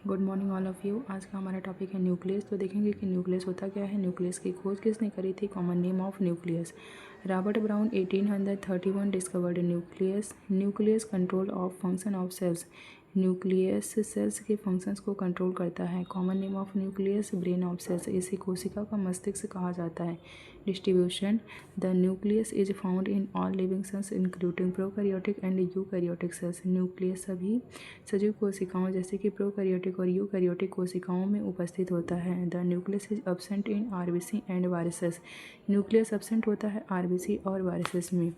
Good morning all of you. आज का हमारा टॉपिक है न्यूक्लियस। तो देखेंगे कि न्यूक्लियस होता क्या है। न्यूक्लियस की खोज किसने करी थी। Common name of nucleus. Robert Brown 1831 discovered nucleus. Nucleus control of function of cells. Nucleus cells के फंक्शंस को कंट्रोल करता है। Common name of nucleus brain of cells. इसे कोशिका का मस्तिष्क कहा जाता है। Distribution the nucleus is found in all living cells including prokaryotic and eukaryotic cells. Nucleus सभी सजीव कोशिकाओं जैसे कि प्रोकैरियोटिक और यूकैरियोटिक कोशिकाओं में उपस्थित होता है। The nucleus is absent in RBC and viruses. Nucleus absent होता है आरबीसी और वायरसेस में।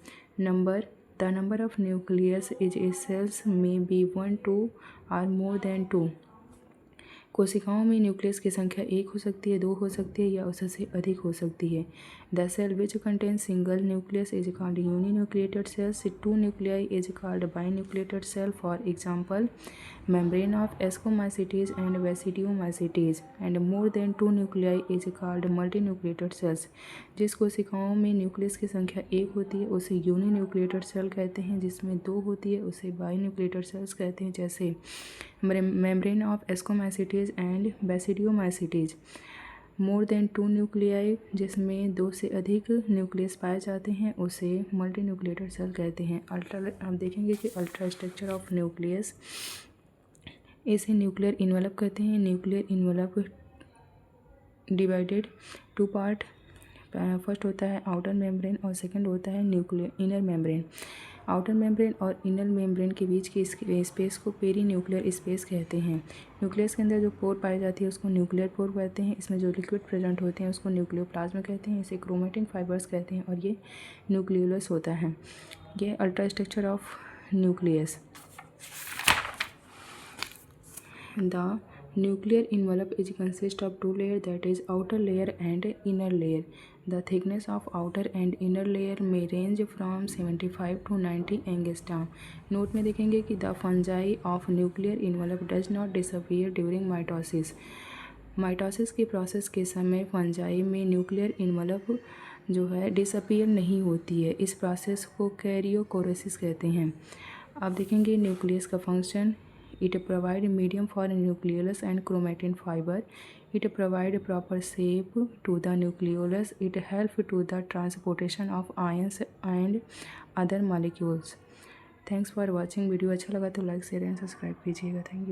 The number of nucleus is a cells में बी 1, 2 और मोर देन 2। कोशिकाओं में न्यूक्लियस की संख्या 1 हो सकती है, 2 हो सकती है या उससे अधिक हो सकती है। The cell which contain single nucleus is called uninucleated cells. 2 nuclei is called binucleated cell. For example membrane of ascomycetes and basidiomycetes and more than 2 nuclei is called multinucleated cells। जिस कोशिकाओं में न्यूक्लियस की संख्या 1 होती है उसे uninucleated cell कहते हैं, जिसमें 2 होती है उसे बाइन्यूक्लिएटेड सेल्स कहते हैं, जैसे membrane of ascomycetes and basidiomycetes. More than 2 nuclei जिसमें 2 से अधिक न्यूक्लियस पाए जाते हैं उसे मल्टीन्यूक्लिएटेड सेल कहते हैं। अब देखेंगे कि अल्ट्रा स्ट्रक्चर ऑफ न्यूक्लियस। इसे न्यूक्लियर इन्वेलप कहते हैं। Nuclear envelope divided 2 part. First होता है आउटर मेम्ब्रेन और सेकंड होता है nuclear inner membrane. Outer membrane और इनर मेम्ब्रेन के बीच की स्पेस को पेरी न्यूक्लियर स्पेस कहते हैं। न्यूक्लियस के अंदर जो पोर पाई जाती है उसको न्यूक्लियर पोर कहते हैं। इसमें जो लिक्विड प्रेजेंट होते हैं उसको न्यूक्लियोप्लाज्म कहते हैं। इसे क्रोमेटिन फाइबर्स कहते हैं और ये न्यूक्लियोलस होता है। ये ultra structure of nucleus. The nuclear envelope is consist of 2 layers, that is outer layer and inner layer. The thickness of outer and inner layer may range from 75 to 90 angstrom. Note में देखेंगे कि the fungi of nuclear envelope does not disappear during mitosis. Mitosis के process के समय fungi में nuclear envelope जो है disappear नहीं होती है। इस प्रोसेस को कैरियोकोरेसिस कहते हैं। अब देखेंगे न्यूक्लियस का function. It provide medium for nucleolus and chromatin fiber. It provide proper shape to the nucleolus. It help to the transportation of ions and other molecules. Thanks for watching. Video अच्छा लगा तो like share and subscribe कीजिएगा। Thank you.